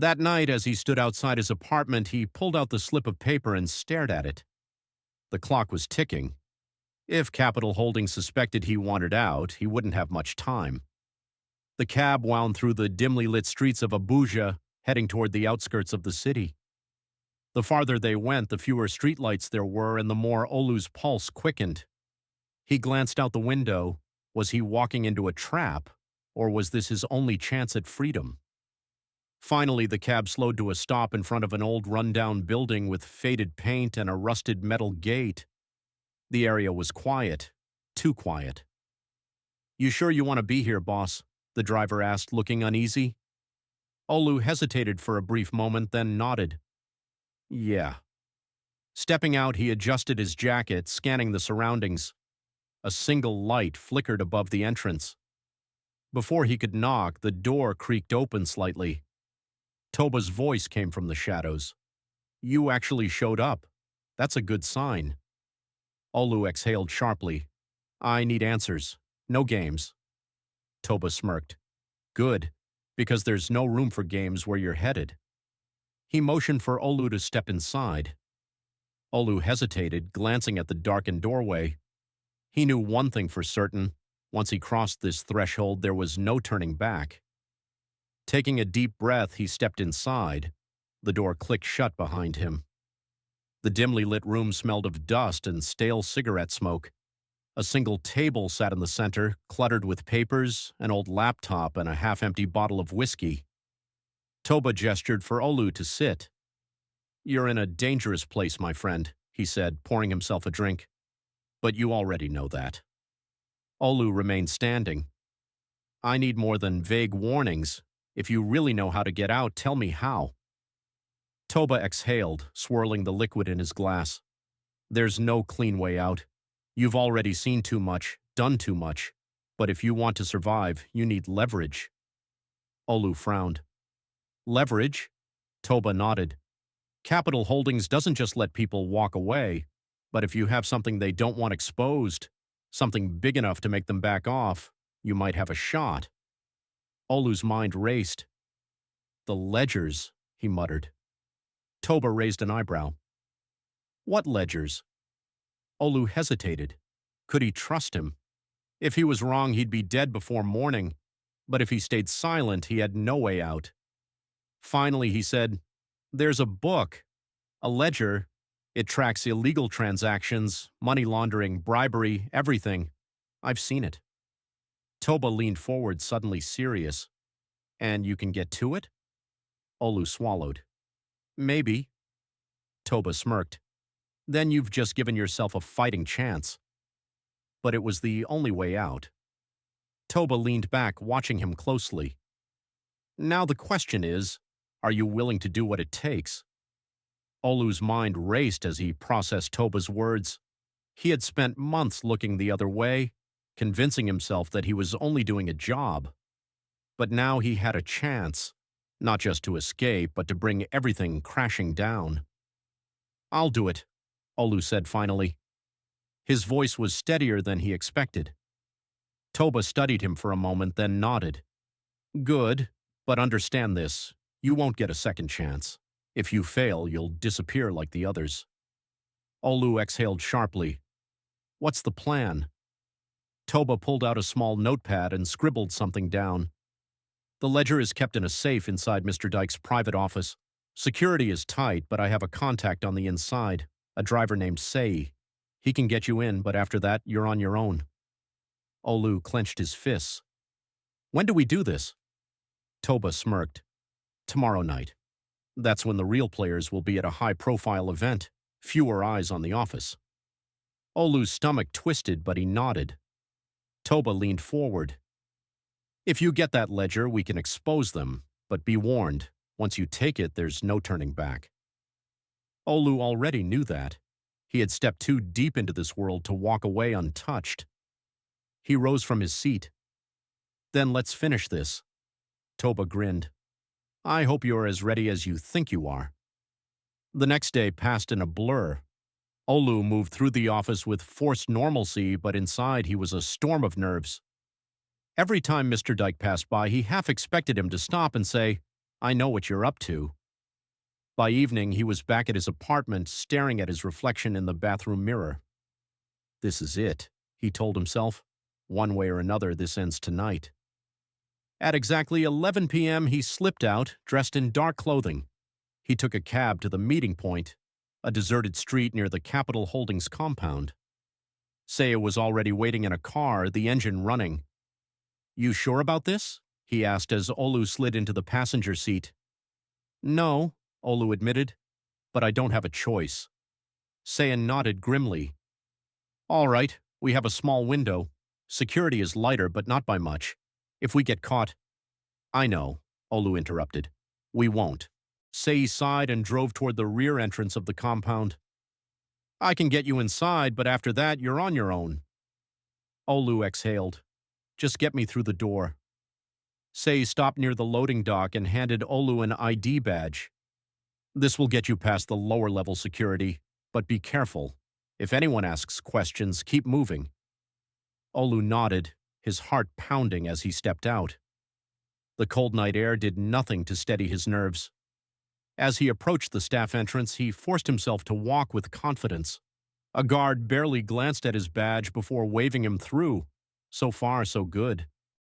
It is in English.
That night, as he stood outside his apartment, he pulled out the slip of paper and stared at it. The clock was ticking. If Capital Holdings suspected he wanted out, he wouldn't have much time. The cab wound through the dimly lit streets of Abuja, heading toward the outskirts of the city. The farther they went, the fewer streetlights there were, and the more Olu's pulse quickened. He glanced out the window. Was he walking into a trap, or was this his only chance at freedom? Finally, the cab slowed to a stop in front of an old run-down building with faded paint and a rusted metal gate. The area was quiet, too quiet. "You sure you want to be here, boss?" the driver asked, looking uneasy. Olu hesitated for a brief moment, then nodded. "Yeah." Stepping out, he adjusted his jacket, scanning the surroundings. A single light flickered above the entrance. Before he could knock, the door creaked open slightly. Toba's voice came from the shadows. "You actually showed up. That's a good sign." Olu exhaled sharply. "I need answers. No games." Toba smirked. "Good, because there's no room for games where you're headed." He motioned for Olu to step inside. Olu hesitated, glancing at the darkened doorway. He knew one thing for certain. Once he crossed this threshold, there was no turning back. Taking a deep breath, he stepped inside. The door clicked shut behind him. The dimly lit room smelled of dust and stale cigarette smoke. A single table sat in the center, cluttered with papers, an old laptop, and a half-empty bottle of whiskey. Toba gestured for Olu to sit. "You're in a dangerous place, my friend," he said, pouring himself a drink. "But you already know that." Olu remained standing. "I need more than vague warnings. If you really know how to get out, tell me how." Toba exhaled, swirling the liquid in his glass. "There's no clean way out. You've already seen too much, done too much. But if you want to survive, you need leverage." Olu frowned. "Leverage?" Toba nodded. "Capital Holdings doesn't just let people walk away, but if you have something they don't want exposed, something big enough to make them back off, you might have a shot." Olu's mind raced. "The ledgers," he muttered. Toba raised an eyebrow. "What ledgers?" Olu hesitated. Could he trust him? If he was wrong, he'd be dead before morning. But if he stayed silent, he had no way out. Finally, he said, "There's a book. A ledger. It tracks illegal transactions, money laundering, bribery, everything. I've seen it." Toba leaned forward, suddenly serious. "And you can get to it?" Olu swallowed. "Maybe." Toba smirked. "Then you've just given yourself a fighting chance." But it was the only way out. Toba leaned back, watching him closely. "Now the question is, are you willing to do what it takes?" Olu's mind raced as he processed Toba's words. He had spent months looking the other way, convincing himself that he was only doing a job. But now he had a chance, not just to escape, but to bring everything crashing down. "I'll do it," Olu said finally. His voice was steadier than he expected. Toba studied him for a moment, then nodded. "Good, but understand this. You won't get a second chance. If you fail, you'll disappear like the others." Olu exhaled sharply. "What's the plan?" Toba pulled out a small notepad and scribbled something down. "The ledger is kept in a safe inside Mr. Dyke's private office. Security is tight, but I have a contact on the inside, a driver named Sei. He can get you in, but after that, you're on your own." Olu clenched his fists. "When do we do this?" Toba smirked. "Tomorrow night. That's when the real players will be at a high-profile event, fewer eyes on the office." Olu's stomach twisted, but he nodded. Toba leaned forward. "If you get that ledger, we can expose them, but be warned, once you take it, there's no turning back." Olu already knew that. He had stepped too deep into this world to walk away untouched. He rose from his seat. "Then let's finish this." Toba grinned. "I hope you're as ready as you think you are." The next day passed in a blur. Olu moved through the office with forced normalcy, but inside he was a storm of nerves. Every time Mr. Dyke passed by, he half expected him to stop and say, I know what you're up to. By evening, he was back at his apartment, staring at his reflection in the bathroom mirror. This is it, he told himself. One way or another, this ends tonight. At exactly 11 p.m., he slipped out, dressed in dark clothing. He took a cab to the meeting point, a deserted street near the Capital Holdings compound. Saya was already waiting in a car, the engine running. You sure about this? He asked as Olu slid into the passenger seat. No, Olu admitted, but I don't have a choice. Saya nodded grimly. All right, we have a small window. Security is lighter, but not by much. If we get caught— I know, Olu interrupted. We won't. Sei sighed and drove toward the rear entrance of the compound. I can get you inside, but after that, you're on your own. Olu exhaled. Just get me through the door. Sei stopped near the loading dock and handed Olu an ID badge. This will get you past the lower-level security, but be careful. If anyone asks questions, keep moving. Olu nodded, his heart pounding as he stepped out. The cold night air did nothing to steady his nerves. As he approached the staff entrance, he forced himself to walk with confidence. A guard barely glanced at his badge before waving him through. So far, so good.